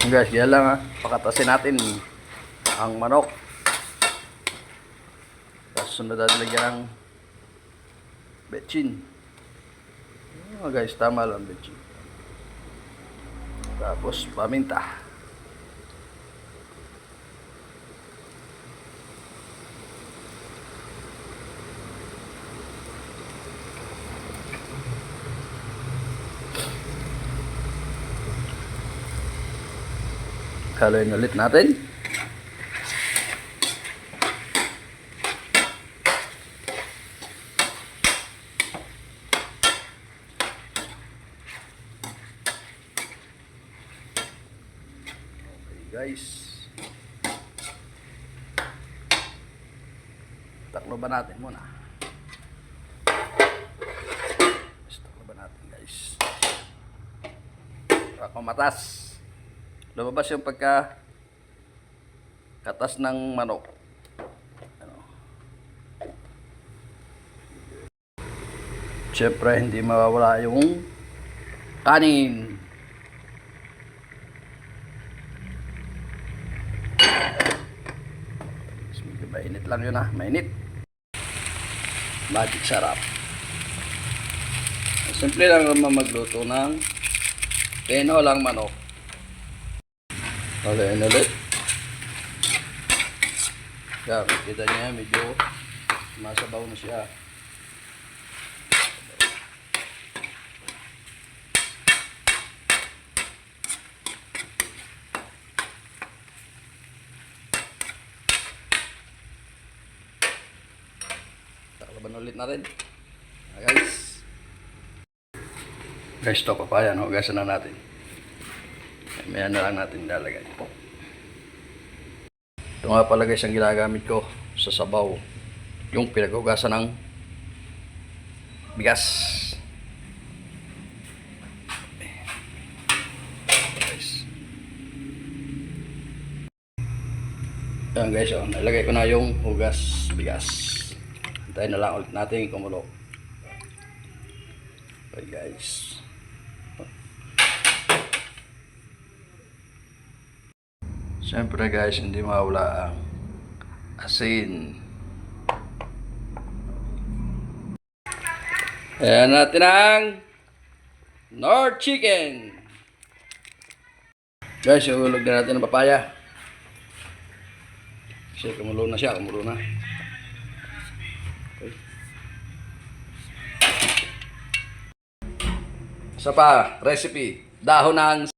Guys, yan lang ha. Pakatasin natin ang manok. Tapos sunod natin lagyan ng betchin. Guys, tama lang betchin. Tapos paminta. Haluin ulit natin. Okay guys. Taklo ba natin muna? Taklo ba natin guys? Para kumatas. Lumabas yung pagka katas ng manok. Ano? Siyempre, hindi mawawala yung kanin. Medyo mainit lang yun ha. Mainit. Magic sarap. Simple lang naman magluto ng tinolang manok. Okay, ulit. Yan, kita niya medyo masabaw na siya. Takalaban ulit natin. Guys. Guys, ito papaya. Hugasan na natin. Maya na lang natin lalagay. Ito nga pala guys ang ginagamit ko sa sabaw. Yung pinaghugasan ng bigas. Guys. Ayan guys, oh, nalagay ko na yung hugas bigas. Antayin na lang ulit natin kumulo. Okay guys. Siyempre guys, hindi mawala ang asin. Ayan natin ang Knorr chicken. Guys, ihulog na natin ang papaya. Kasi kumulo na siya, kumulo na. Okay. Isa pa, recipe. Dahon ng